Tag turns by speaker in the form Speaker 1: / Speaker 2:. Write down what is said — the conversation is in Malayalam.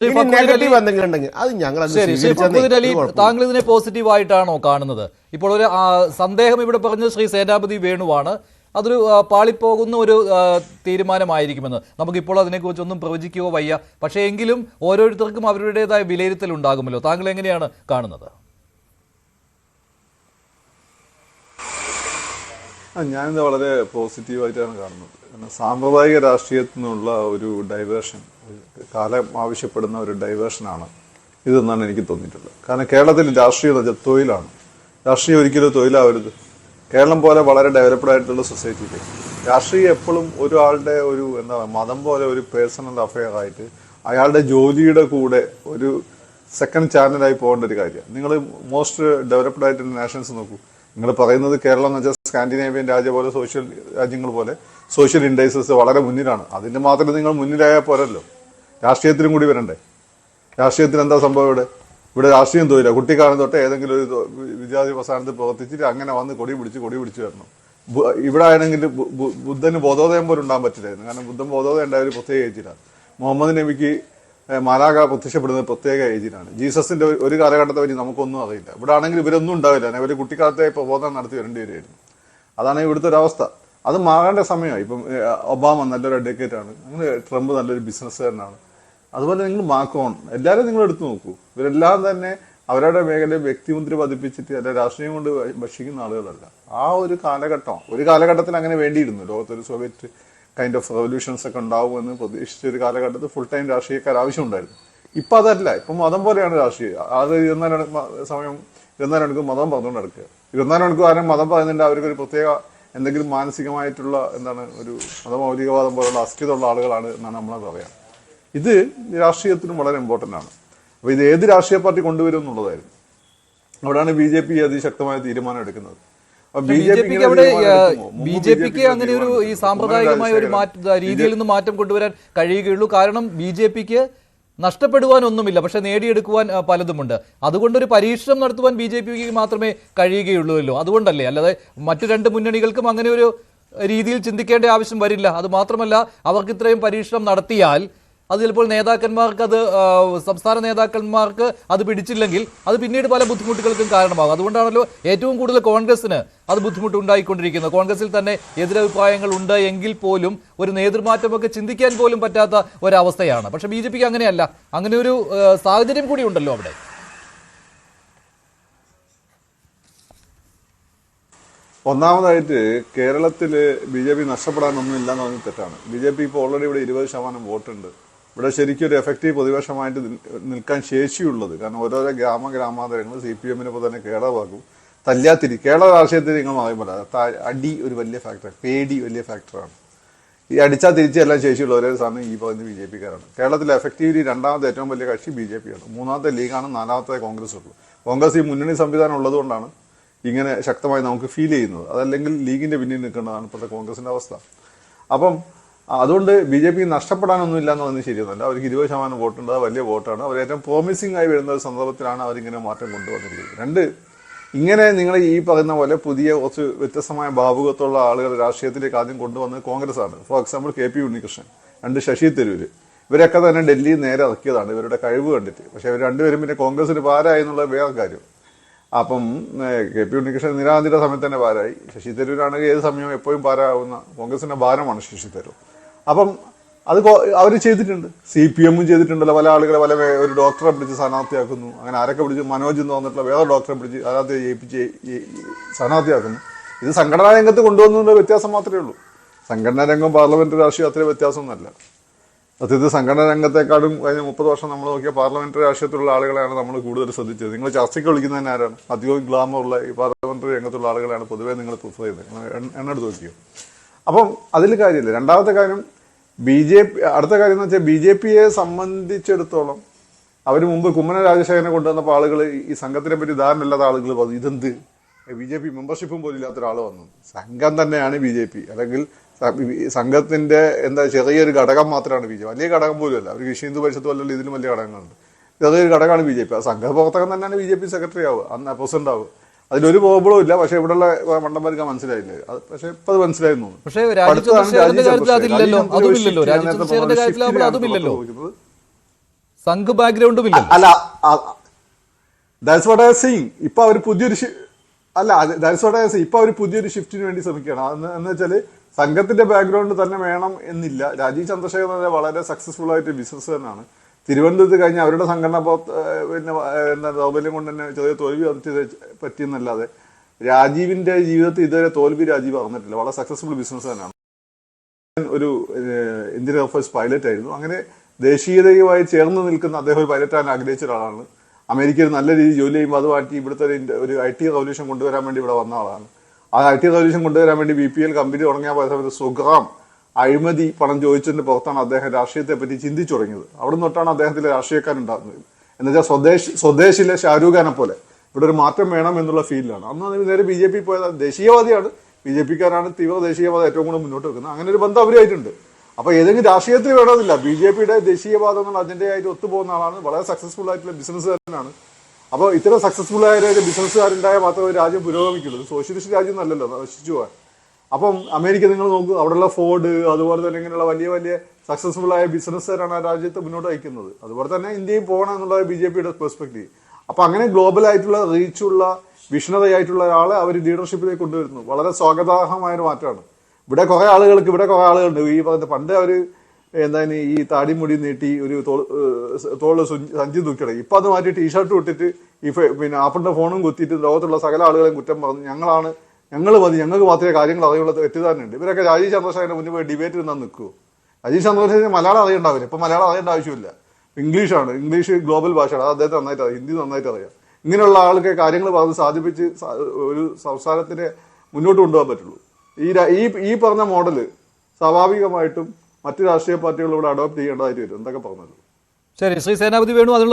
Speaker 1: നെഗറ്റീവ് എന്തെങ്കിലും ഉണ്ടെങ്കിൽ അത് ഞങ്ങൾ
Speaker 2: താങ്കൾ ഇതിനെ പോസിറ്റീവായിട്ടാണോ കാണുന്നത്? ഇപ്പോൾ ഒരു സന്ദേഹം ഇവിടെ പറഞ്ഞത് ശ്രീ സേനാപതി വേണുവാണ്. അതൊരു പാളിപ്പോകുന്ന ഒരു തീരുമാനമായിരിക്കുമെന്ന് നമുക്കിപ്പോൾ അതിനെക്കുറിച്ചൊന്നും പ്രവചിക്കുകയോ വയ്യ. പക്ഷേ എങ്കിലും ഓരോരുത്തർക്കും അവരുടേതായ വിലയിരുത്തൽ ഉണ്ടാകുമല്ലോ. താങ്കൾ എങ്ങനെയാണ് കാണുന്നത്?
Speaker 3: ഞാനിത് വളരെ പോസിറ്റീവായിട്ടാണ് കാണുന്നത്. കാരണം സാമ്പ്രദായിക രാഷ്ട്രീയത്തിൽ നിന്നുള്ള ഒരു ഡൈവേർഷൻ, കാലം ആവശ്യപ്പെടുന്ന ഒരു ഡൈവേർഷനാണ് ഇതെന്നാണ് എനിക്ക് തോന്നിയിട്ടുള്ളത്. കാരണം കേരളത്തിൽ രാഷ്ട്രീയം എന്ന് വെച്ചാൽ തൊഴിലാണ്. രാഷ്ട്രീയം ഒരിക്കലും തൊഴിലാവരുത്. കേരളം പോലെ വളരെ ഡെവലപ്ഡ് ആയിട്ടുള്ള സൊസൈറ്റിയിൽ രാഷ്ട്രീയം എപ്പോഴും ഒരാളുടെ ഒരു മതം പോലെ ഒരു പേഴ്സണൽ അഫെയർ ആയിട്ട് അയാളുടെ ജോലിയുടെ കൂടെ ഒരു സെക്കൻഡ് ചാനലായി പോകേണ്ട ഒരു കാര്യമാണ്. നിങ്ങൾ മോസ്റ്റ് ഡെവലപ്ഡ് ആയിട്ടുള്ള നാഷൻസ് നോക്കൂ. നിങ്ങൾ പറയുന്നത് കേരളം എന്ന് വെച്ചാൽ സ്കാൻഡിനേവിയൻ രാജ്യം പോലെ സോഷ്യൽ രാജ്യങ്ങൾ പോലെ സോഷ്യൽ ഇൻഡൈസസ് വളരെ മുന്നിലാണ്. അതിന് മാത്രം നിങ്ങൾ മുന്നിലായാൽ പോരല്ലോ, രാഷ്ട്രീയത്തിലും കൂടി വരണ്ടേ. രാഷ്ട്രീയത്തിൽ എന്താ സംഭവം? ഇവിടെ രാഷ്ട്രീയം തൊഴില കുട്ടിക്കാലം തൊട്ട് ഏതെങ്കിലും ഒരു വിദ്യാർത്ഥി പ്രസ്ഥാനത്ത് പ്രവർത്തിച്ചിട്ട് അങ്ങനെ വന്ന് കൊടി പിടിച്ച് വരണം. ഇവിടെ ആണെങ്കിൽ ബുദ്ധന് ബോധോദയം പോലും ഉണ്ടാകാൻ പറ്റില്ലായിരുന്നു. കാരണം ബുദ്ധൻ ബോധോദയം ഉണ്ടായ ഒരു പ്രത്യേക ഏജിലാണ്. മുഹമ്മദ് നബിക്ക് മാലാഖ പ്രത്യക്ഷപ്പെടുന്നത് പ്രത്യേക ഏജിലാണ്. ജീസസിന്റെ ഒരു കാലഘട്ടത്തെ പറ്റി നമുക്കൊന്നും അറിയില്ല. ഇവിടെ ആണെങ്കിൽ ഇവരൊന്നും ഉണ്ടാവില്ല. ഇവർ കുട്ടിക്കാലത്തെ പ്രബോധനം നടത്തി വരേണ്ടി വരുമായിരുന്നു. അതാണ് ഇവിടുത്തെ ഒരു അവസ്ഥ. അത് മാറേണ്ട സമയമായി. ഇപ്പം ഒബാമ നല്ലൊരു അഡ്വക്കേറ്റാണ്, അങ്ങനെ ട്രംപ് നല്ലൊരു ബിസിനസ്സുകാരനാണ്. അതുപോലെ നിങ്ങൾ മാക്രോൺ എല്ലാവരും നിങ്ങൾ എടുത്തു നോക്കൂ. ഇവരെല്ലാം തന്നെ അവരുടെ മേഖലയിൽ വ്യക്തിമുദ്ര പതിപ്പിച്ചിട്ട് അല്ലെ രാഷ്ട്രീയം കൊണ്ട് ഭക്ഷിക്കുന്ന ആളുകളല്ല. ആ ഒരു കാലഘട്ടത്തിൽ അങ്ങനെ വേണ്ടിയിരുന്നു. ലോകത്തൊരു സോവിയറ്റ് കൈൻഡ് ഓഫ് റെവല്യൂഷൻസ് ഒക്കെ ഉണ്ടാവുമെന്ന് പ്രതീക്ഷിച്ച ഒരു കാലഘട്ടത്തിൽ ഫുൾ ടൈം രാഷ്ട്രീയക്കാർ ആവശ്യമുണ്ടായിരുന്നു. ഇപ്പം അതല്ല. ഇപ്പം മതം പോലെയാണ് രാഷ്ട്രീയം. അത് 24 മണിക്കൂർ മതം പറഞ്ഞുകൊണ്ട് നടക്കുക. 24 മണിക്കൂർ ആരും മതം പറയുന്നുണ്ട്. അവർക്കൊരു പ്രത്യേക എന്തെങ്കിലും മാനസികമായിട്ടുള്ള ഒരു മതമൗലികവാദം പോലുള്ള അസ്ഥിതമുള്ള ആളുകളാണ് എന്നാണ് നമ്മളെ പറയാം. ഇത് രാഷ്ട്രീയത്തിനും വളരെ ഇമ്പോർട്ടൻ്റ് ആണ്. അപ്പോൾ ഇത് ഏത് രാഷ്ട്രീയ പാർട്ടി കൊണ്ടുവരും എന്നുള്ളതായിരുന്നു. അവിടെയാണ് BJP അതിശക്തമായ തീരുമാനം എടുക്കുന്നത്.
Speaker 2: BJPക്ക് അങ്ങനെ ഒരു ഈ സാമ്പ്രദായികമായ ഒരു രീതിയിൽ നിന്ന് മാറ്റം കൊണ്ടുവരാൻ കഴിയുകയുള്ളൂ. കാരണം BJPക്ക് നഷ്ടപ്പെടുവാനൊന്നുമില്ല, പക്ഷെ നേടിയെടുക്കുവാൻ പലതുമുണ്ട്. അതുകൊണ്ടൊരു പരീക്ഷണം നടത്തുവാൻ BJPക്ക് മാത്രമേ കഴിയുകയുള്ളൂല്ലോ. അതുകൊണ്ടല്ലേ, അല്ലാതെ മറ്റു രണ്ട് മുന്നണികൾക്കും അങ്ങനെ ഒരു രീതിയിൽ ചിന്തിക്കേണ്ട ആവശ്യം വരില്ല. അത് മാത്രമല്ല, അവർക്ക് ഇത്രയും പരീക്ഷണം നടത്തിയാൽ അത് ചിലപ്പോൾ നേതാക്കന്മാർക്ക് സംസ്ഥാന നേതാക്കന്മാർക്ക് അത് പിടിച്ചില്ലെങ്കിൽ അത് പിന്നീട് പല ബുദ്ധിമുട്ടുകൾക്കും കാരണമാകും. അതുകൊണ്ടാണല്ലോ ഏറ്റവും കൂടുതൽ കോൺഗ്രസിന് അത് ബുദ്ധിമുട്ടുണ്ടായിക്കൊണ്ടിരിക്കുന്നത്. കോൺഗ്രസിൽ തന്നെ എതിരഭിപ്രായങ്ങൾ ഉണ്ട് എങ്കിൽ പോലും ഒരു നേതൃമാറ്റമൊക്കെ ചിന്തിക്കാൻ പോലും പറ്റാത്ത ഒരവസ്ഥയാണ്. പക്ഷെ BJPക്ക് അങ്ങനെയല്ല. അങ്ങനെ ഒരു സാഹചര്യം കൂടി ഉണ്ടല്ലോ അവിടെ.
Speaker 3: ഒന്നാമതായിട്ട് കേരളത്തിൽ BJP നഷ്ടപ്പെടാനൊന്നും ഇല്ലെന്ന് പറഞ്ഞ് തെറ്റാണ്. BJP ഇപ്പോൾ ഓൾറെഡി ഇവിടെ 20% വോട്ടുണ്ട്. ഇവിടെ ശരിക്കും ഒരു എഫക്റ്റീവ് പ്രതിപക്ഷമായിട്ട് നിൽക്കാൻ ശേഷിയുള്ളത്. കാരണം ഓരോരോ ഗ്രാമാന്തരങ്ങൾ CPM ഇപ്പോൾ തന്നെ കേരളമാക്കും. കേരള രാഷ്ട്രീയത്തിൽ നിങ്ങൾ പറയുമ്പോൾ അടി ഒരു വലിയ ഫാക്ടർ, പേടി വലിയ ഫാക്ടറാണ്. ഈ അടിച്ചാൽ തിരിച്ചെല്ലാം ശേഷിയുള്ള ഒരേ സാധനം ഈ പറയുന്ന BJPക്കാരാണ്. കേരളത്തിലെ എഫക്റ്റീവ്ലി രണ്ടാമത്തെ ഏറ്റവും വലിയ കക്ഷി BJP ആണ്. മൂന്നാമത്തെ ലീഗാണ്, നാലാമത്തെ കോൺഗ്രസ് ഉള്ളൂ. കോൺഗ്രസ് ഈ മുന്നണി സംവിധാനം ഉള്ളതുകൊണ്ടാണ് ഇങ്ങനെ ശക്തമായി നമുക്ക് ഫീൽ ചെയ്യുന്നത്. അതല്ലെങ്കിൽ ലീഗിന്റെ പിന്നിൽ നിൽക്കേണ്ടതാണ് ഇപ്പോഴത്തെ കോൺഗ്രസിന്റെ അവസ്ഥ. അപ്പം അതുകൊണ്ട് BJP നഷ്ടപ്പെടാനൊന്നും ഇല്ല എന്ന് പറഞ്ഞാൽ ശരിയൊന്നുമല്ല. അവർക്ക് 20% വോട്ടുണ്ട്. അത് വലിയ വോട്ടാണ്. അവർ ഏറ്റവും പ്രോമിസിംഗ് ആയി വരുന്ന ഒരു സന്ദർഭത്തിലാണ് അവരിങ്ങനെ മാറ്റം കൊണ്ടുവന്നിരിക്കുന്നത്. ഇങ്ങനെ നിങ്ങൾ ഈ പറയുന്ന പോലെ പുതിയ കുറച്ച് വ്യത്യസ്തമായ ഭാവുകത്തുള്ള ആളുകൾ രാഷ്ട്രീയത്തിലേക്ക് ആദ്യം കൊണ്ടുവന്നത് കോൺഗ്രസ് ആണ്. For example KP Unnikrishnan, Shashi Tharoor, ഇവരൊക്കെ തന്നെ ഡൽഹിയിൽ നേരെ ഇറക്കിയതാണ് ഇവരുടെ കഴിവ് കണ്ടിട്ട്. പക്ഷെ ഇവർ രണ്ടുപേരും പിന്നെ കോൺഗ്രസിന് ഭാരമായി എന്നുള്ള വേറെ കാര്യം. അപ്പം KP ഉണ്ണികൃഷ്ണൻ ഇന്ദിരാഗാന്ധിയുടെ സമയത്ത് തന്നെ ഭാരമായി. ശശി തരൂരാണെങ്കിൽ ഏത് സമയവും എപ്പോഴും ഭാരമാവുന്ന കോൺഗ്രസിന്റെ ഭാരമാണ് ശശി തരൂർ. അപ്പം അത് അവർ ചെയ്തിട്ടുണ്ട്. CPM ചെയ്തിട്ടുണ്ടല്ലോ. പല ആളുകളെ ഒരു ഡോക്ടറെ പിടിച്ച് സ്ഥാനാർത്ഥിയാക്കുന്നു. അങ്ങനെ ആരൊക്കെ പിടിച്ച് മനോജ് എന്ന് പറഞ്ഞിട്ടുള്ള വേറെ ഡോക്ടറെ പിടിച്ച് സ്ഥാനാർത്ഥി ജയിപ്പിച്ച് സ്ഥാനാർത്ഥിയാക്കുന്നു. ഇത് സംഘടനാ രംഗത്ത് കൊണ്ടുവന്നതിൻ്റെ വ്യത്യാസം മാത്രമേ ഉള്ളൂ. സംഘടനാ രംഗം പാർലമെന്റ് രാഷ്ട്രീയം അത്രയും വ്യത്യാസമൊന്നുമല്ല. സത്യത്തിൽ സംഘടനാ രംഗത്തെക്കാളും കഴിഞ്ഞ 30 വർഷം നമ്മൾ നോക്കിയ പാർലമെന്ററി രാഷ്ട്രീയത്തിലുള്ള ആളുകളെയാണ് നമ്മൾ കൂടുതൽ ശ്രദ്ധിച്ചത്. നിങ്ങൾ ചർച്ചയ്ക്ക് വിളിക്കുന്നതന്നെ ആരാണ്? അധികവും ഗ്ലാമറുള്ള ഈ പാർലമെന്ററി രംഗത്തുള്ള ആളുകളെയാണ് പൊതുവേ നിങ്ങൾ പ്രിഫർ ചെയ്യുന്നത്. എണ്ണെടുത്ത് നോക്കിയോ? അപ്പം അതിൽ കാര്യമില്ല. രണ്ടാമത്തെ കാര്യം അടുത്ത കാര്യം എന്ന് വെച്ചാൽ BJPയെ സംബന്ധിച്ചിടത്തോളം അവർ മുമ്പ് കുമ്മന രാജശേഖരനെ കൊണ്ടുവന്നപ്പോൾ ആളുകൾ ഈ സംഘത്തിനെ പറ്റി ധാരണ ഇല്ലാത്ത ആളുകൾ പറഞ്ഞു ഇതെന്ത് BJP മെമ്പർഷിപ്പും പോലും ഇല്ലാത്ത ഒരാൾ വന്നു. സംഘം തന്നെയാണ് BJP. അല്ലെങ്കിൽ സംഘത്തിന്റെ ചെറിയൊരു ഘടകം മാത്രമാണ് BJP. വലിയ ഘടകം പോലും അല്ല. അവർ ഹിന്ദു പരിഷത്ത് പോലുള്ള ഇതിലും വലിയ ഘടകങ്ങളുണ്ട്. ചെറിയൊരു ഘടകമാണ് BJP. ആ സംഘപ്രവർത്തകൻ തന്നെയാണ് BJP സെക്രട്ടറി ആവുക, അന്ന് പ്രസിഡന്റ് ആവുക. അതിലൊരു പ്രോബ്ലവും ഇല്ല. പക്ഷെ ഇവിടെയുള്ള മണ്ടന്മാർക്ക് മനസ്സിലായില്ലേ? പക്ഷെ ഇപ്പൊ അത് മനസ്സിലായിരുന്നു.
Speaker 2: സംഘ് ബാക്ക്ഗ്രൗണ്ടും ഇല്ല.
Speaker 3: അല്ല, ദാറ്റ്സ് വാട്ട് ഐ സീയിങ്. ഇപ്പൊ അവർ പുതിയൊരു ദാറ്റ്സ് വാട്ട് ഐ സീ. ഇപ്പൊ അവർ പുതിയൊരു ഷിഫ്റ്റിന് വേണ്ടി ശ്രമിക്കുകയാണ്. എന്ന് വെച്ചാൽ സംഘത്തിന്റെ ബാക്ക്ഗ്രൗണ്ട് തന്നെ വേണം എന്നില്ല. രാജീവ് ചന്ദ്രശേഖരൻ വളരെ സക്സസ്ഫുൾ ആയിട്ട് ബിസിനസ് തന്നെയാണ്. തിരുവനന്തപുരത്ത് കഴിഞ്ഞ അവരുടെ സംഘടന പിന്നെ എന്താ ദൗർബല്യം കൊണ്ട് തന്നെ ചെറിയ തോൽവി പറ്റിയെന്നല്ലാതെ രാജീവിന്റെ ജീവിതത്തിൽ ഇതുവരെ തോൽവി രാജീവ് അറിഞ്ഞിട്ടില്ല. വളരെ സക്സസ്ഫുൾ ബിസിനസ് തന്നെയാണ്. ഒരു ഇന്ത്യൻ എയർഫോഴ്സ് പൈലറ്റ് ആയിരുന്നു. അങ്ങനെ ദേശീയതയുമായി ചേർന്ന് നിൽക്കുന്ന അദ്ദേഹം ഒരു പൈലറ്റാൻ ആഗ്രഹിച്ച ഒരാളാണ്. അമേരിക്കയിൽ നല്ല രീതിയിൽ ജോലി ചെയ്യുമ്പോൾ അത് മാറ്റി ഇവിടുത്തെ ഒരു IT റവല്യൂഷൻ കൊണ്ടുവരാൻ വേണ്ടി ഇവിടെ വന്ന ആളാണ്. ആ IT റവല്യൂഷൻ കൊണ്ടുവരാൻ വേണ്ടി BPL കമ്പനി തുടങ്ങിയ പോയ സമയത്ത് സുഗ്രാം അഴിമതി പണം ചോദിച്ചതിന്റെ പുറത്താണ് അദ്ദേഹം രാഷ്ട്രീയത്തെ പറ്റി ചിന്തിച്ചു തുടങ്ങിയത്. അവിടെ നിന്നൊട്ടാണ് അദ്ദേഹത്തിലെ രാഷ്ട്രീയക്കാരുണ്ടാകുന്നത്. എന്നുവെച്ചാൽ സ്വദേശിലെ ഷാരൂഖ് ഖാനെ പോലെ ഇവിടെ ഒരു മാറ്റം വേണം എന്നുള്ള ഫീലിലാണ്. അന്ന് നേരെ BJP പോയത്. ദേശീയവാദിയാണ്, BJPക്കാരാണ് തീവ്ര ദേശീയവാദം ഏറ്റവും കൂടുതൽ മുന്നോട്ട് വെക്കുന്നത്. അങ്ങനെ ഒരു ബന്ധം അവരുമായിട്ടുണ്ട്. അപ്പൊ ഏതെങ്കിലും രാഷ്ട്രീയത്തിൽ വേണമെന്നില്ല, BJPയുടെ ദേശീയവാദം എന്നുള്ള അജണ്ടയായിട്ട് ഒത്തുപോകുന്ന ആളാണ്. വളരെ സക്സസ്ഫുൾ ആയിട്ടുള്ള ബിസിനസ്സുകാരനാണ്. അപ്പോൾ ഇത്തരം സക്സസ്ഫുൾ ആയ ബിസിനസ്സുകാരുണ്ടായ മാത്രമേ രാജ്യം പുരോഗമിക്കുള്ളൂ. സോഷ്യലിസ്റ്റ് രാജ്യം നല്ലല്ലോ നശിച്ചു പോകാൻ. അപ്പം അമേരിക്ക നിങ്ങൾ നോക്കൂ, അവിടെയുള്ള ഫോർഡ് അതുപോലെ തന്നെ ഇങ്ങനെയുള്ള വലിയ വലിയ സക്സസ്ഫുൾ ആയ ബിസിനസ്സുകാരാണ് ആ രാജ്യത്തെ മുന്നോട്ട് നയിക്കുന്നത്. അതുപോലെ തന്നെ ഇന്ത്യയും പോകണം എന്നുള്ള BJPയുടെ പെർസ്പെക്റ്റീവ്. അപ്പൊ അങ്ങനെ ഗ്ലോബൽ ആയിട്ടുള്ള റീച്ചുള്ള വിഷ്ണതയായിട്ടുള്ള ഒരാളെ അവർ ലീഡർഷിപ്പിലേക്ക് കൊണ്ടുവരുന്നു. വളരെ സ്വാഗതാർഹമായ ഒരു മാറ്റമാണ്. ഇവിടെ കുറെ ആളുകളുണ്ട്. ഈ പറഞ്ഞ പണ്ട് അവര് എന്താണ് ഈ താടിമുടി നീട്ടി ഒരു തോള് സഞ്ചി തൂക്കിട. ഇപ്പൊ അത് മാറ്റി ടീഷർട്ട് ഇട്ടിട്ട് പിന്നെ ആപ്പിളിന്റെ ഫോണും കുത്തിയിട്ട് ലോകത്തുള്ള സകല ആളുകളെയും കുറ്റം പറഞ്ഞു. ഞങ്ങൾ മതി, ഞങ്ങൾക്ക് മാത്രമേ കാര്യങ്ങൾ അറിയുള്ള തെറ്റിദ്ധാരണയുണ്ട്. ഇവരൊക്കെ രാജീവ് ചന്ദ്രശേഖരന് മുന്നിൽ പോയി ഡിബേറ്റ് നിന്നാൽ നിൽക്കുമോ? രാജീവ് ചന്ദ്രശേഖരന് മലയാളം അറിയണ്ടാവില്ല. ഇപ്പൊ മലയാളം അറിയേണ്ട ആവശ്യമില്ല. ഇംഗ്ലീഷാണ്. ഇംഗ്ലീഷ് ഗ്ലോബൽ ഭാഷയാണ്. അത് അദ്ദേഹത്തെ നന്നായിട്ട് അറിയാം. ഹിന്ദി നന്നായിട്ട് അറിയാം. ഇങ്ങനെയുള്ള ആൾക്ക് കാര്യങ്ങൾ പറഞ്ഞ് സാധിപ്പിച്ച് ഒരു സംസ്ഥാനത്തിനെ മുന്നോട്ട് കൊണ്ടുപോകാൻ പറ്റുള്ളൂ. ഈ പറഞ്ഞ മോഡല് സ്വാഭാവികമായിട്ടും മറ്റു രാഷ്ട്രീയ പാർട്ടികൾ ഇവിടെ അഡോപ്റ്റ് ചെയ്യേണ്ടതായിട്ട് വരും. എന്തൊക്കെ പറഞ്ഞത്.
Speaker 2: ശരി, ശ്രീ സേനാപതി വേണു, അതിനുള്ള